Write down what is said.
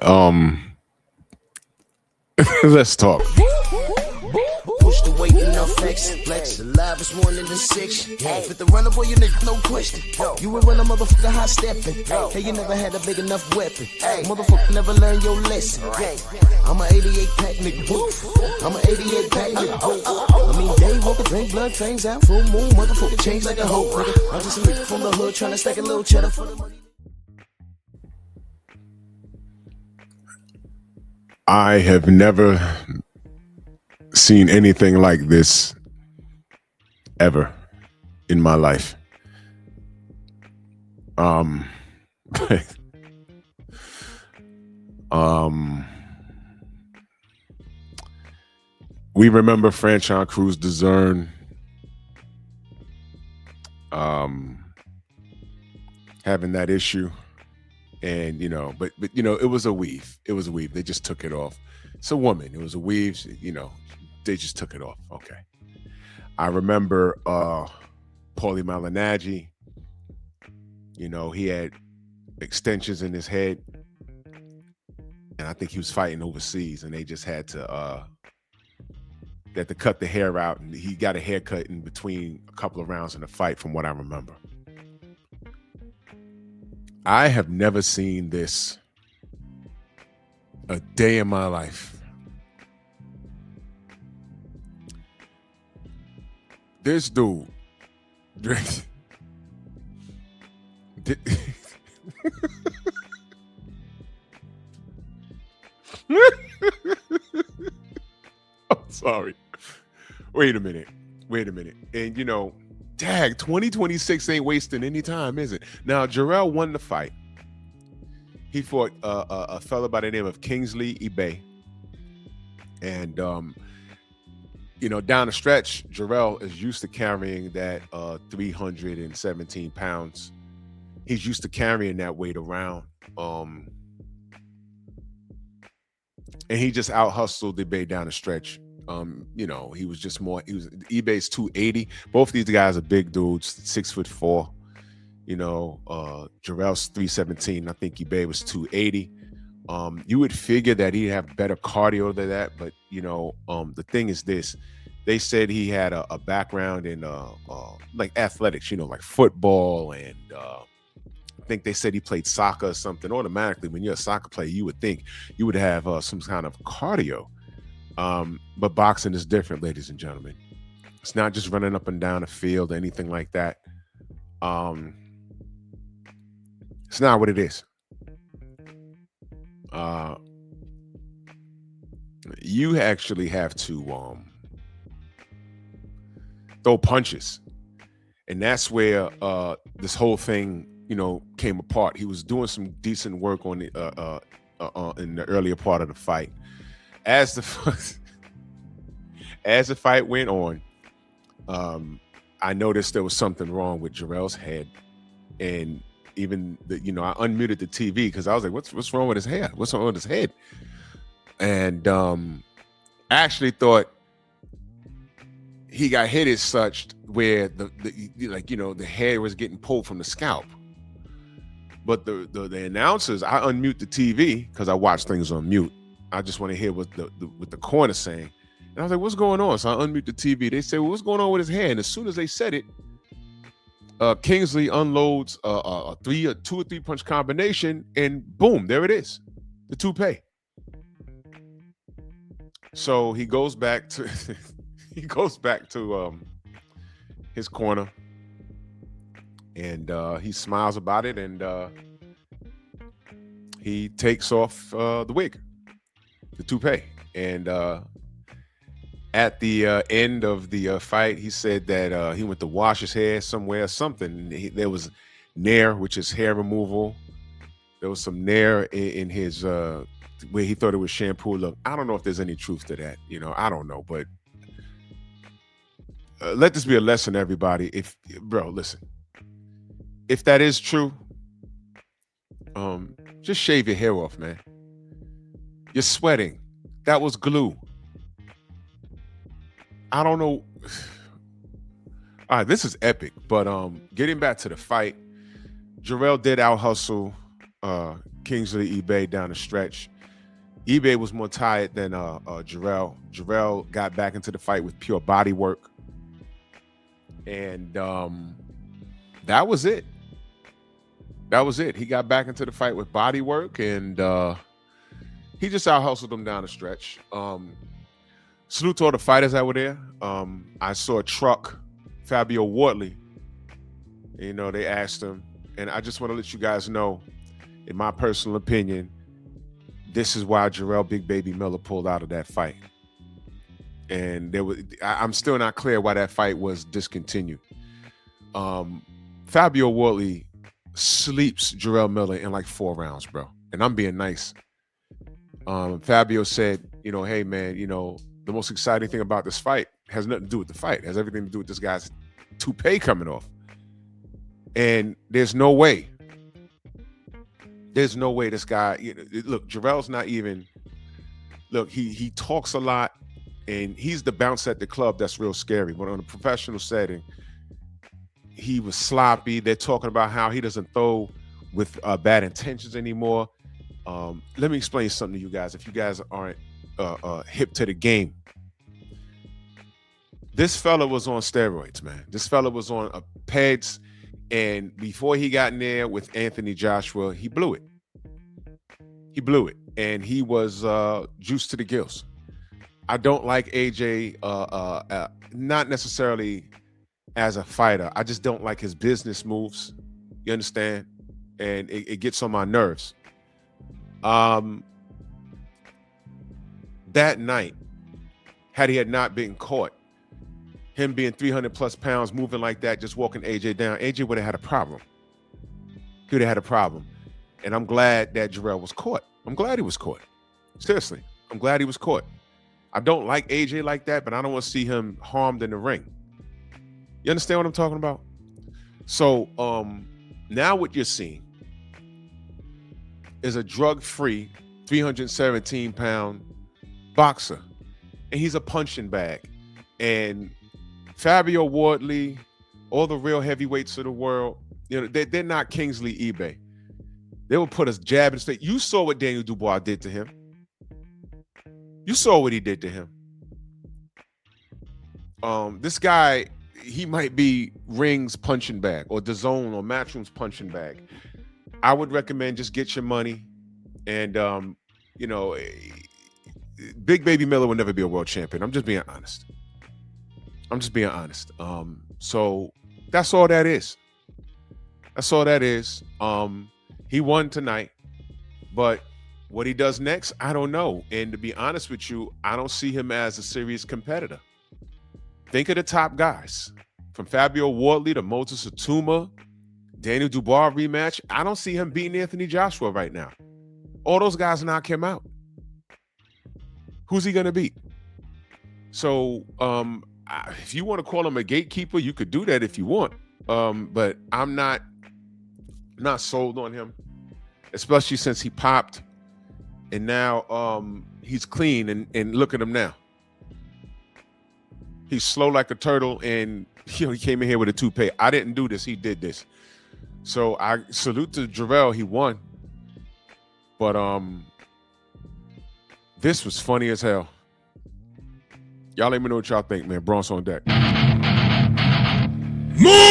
um, let's talk. Push the weight in no flex. Flex the live is 1 in the 6. With the runner boy, you nigga, no question. You would run a motherfucker high stepping. Hey, you never had a big enough weapon. Motherfucker never learned your lesson. I'm an 88 pack nigga. I'm an 88 pack nigga. I mean, day walker, drink blood, fangs out. Full moon, motherfucker, change like a hoe, nigga. I'm just a nigga from the hood trying to stack a little cheddar for the money. I have never seen anything like this ever in my life. um we remember Franchon Cruz DeZern having that issue, and but it was a weave. They just took it off. It's a woman. It was a weave. They just took it off. Okay. I remember Paulie Malignaggi. He had extensions in his head, and I think he was fighting overseas, and they just had to cut the hair out, and he got a haircut in between a couple of rounds in the fight, from what I remember. I have never seen this a day in my life. This dude drinks. I'm sorry. Wait a minute. And dag, 2026 ain't wasting any time, is it? Now, Jerrell won the fight. He fought a fella by the name of Kingsley eBay. And down the stretch, Jerrell is used to carrying that 317 pounds. He's used to carrying that weight around. And he just out hustled eBay down the stretch. He was eBay's 280. Both of these guys are big dudes, 6'4". Jerrell's 317. I think eBay was 280. You would figure that he'd have better cardio than that, but the thing is this: they said he had a background in like athletics, like football, and I think they said he played soccer or something. Automatically, when you're a soccer player, you would think you would have some kind of cardio. But boxing is different, ladies and gentlemen. It's not just running up and down the field or anything like that. It's not what it is. You actually have to throw punches, and that's where this whole thing came apart. He was doing some decent work on the in the earlier part of the fight. As the fight went on, I noticed there was something wrong with Jerrell's head, and even I unmuted the TV because I was like, "What's wrong with his head? What's wrong with his head?" And I actually thought he got hit as such where the hair was getting pulled from the scalp. But the announcers, I unmute the TV because I watch things on mute. I just want to hear what the corner saying. And I was like, what's going on? So I unmute the TV. They say, well, what's going on with his hair? And as soon as they said it, Kingsley unloads a 2 or 3 punch combination, and boom, there it is, the toupee. So he goes back to his corner, and he smiles about it, and he takes off the wig, the toupee, and at the end of the fight, he said that he went to wash his hair somewhere or something. There was Nair, which is hair removal. There was some Nair in his where he thought it was shampoo. Look, I don't know if there's any truth to that. I don't know, but let this be a lesson, everybody. Listen, if that is true, just shave your hair off, man. You're sweating. That was glue. I don't know. All right, this is epic. But getting back to the fight, Jerrell did out hustle Kingsley eBay down the stretch. eBay was more tired than Jerrell. Jerrell got back into the fight with pure body work. And that was it. That was it. He got back into the fight with body work, and he just out-hustled him down the stretch. Salute to all the fighters that were there. I saw a truck, Fabio Wardley. You know, they asked him, and I just want to let you guys know, in my personal opinion, this is why Jerrell Big Baby Miller pulled out of that fight. And I'm still not clear why that fight was discontinued. Fabio Wardley sleeps Jerrell Miller in like 4 rounds, bro. And I'm being nice. Fabio said, you know, hey, man, you know, the most exciting thing about this fight has nothing to do with the fight. It has everything to do with this guy's toupee coming off. And there's no way this guy, you know, look, Jerrell's not even, look, he talks a lot, and he's the bounce at the club that's real scary. But on a professional setting, he was sloppy. They're talking about how he doesn't throw with bad intentions anymore. Let me explain something to you guys, if you guys aren't hip to the game. This fella was on steroids, man. This fella was on PEDs, and before he got in there with Anthony Joshua, he blew it. He blew it, and he was juiced to the gills. I don't like AJ, not necessarily as a fighter. I just don't like his business moves. You understand? And it gets on my nerves. That night, had he not been caught, him being 300 plus pounds, moving like that, just walking AJ down, AJ would have had a problem. He would have had a problem. And I'm glad that Jerrell was caught. I'm glad he was caught. Seriously, I'm glad he was caught. I don't like AJ like that, but I don't want to see him harmed in the ring. You understand what I'm talking about? So now what you're seeing is a drug-free 317-pound boxer, and he's a punching bag. And Fabio Wardley, all the real heavyweights of the world, you know, they're not Kingsley eBay. They will put a jab in the face. You saw what Daniel Dubois did to him. You saw what he did to him. This guy, he might be Ring's punching bag or DAZN or Matchroom's punching bag. I would recommend just get your money. And, you know, Big Baby Miller will never be a world champion. I'm just being honest. I'm just being honest. So that's all that is. That's all that is. He won tonight, but what he does next, I don't know. And to be honest with you, I don't see him as a serious competitor. Think of the top guys, from Fabio Wardley to Moses Atuma, Daniel Dubois rematch. I don't see him beating Anthony Joshua right now. All those guys knock him out. Who's he going to beat? So if you want to call him a gatekeeper, you could do that if you want. But I'm not sold on him, especially since he popped. And now he's clean, and look at him now. He's slow like a turtle, and you know, he came in here with a toupee. I didn't do this, he did this. So I salute to Jerrell, he won. But this was funny as hell. Y'all let me know what y'all think, man. Bronx on deck. Move!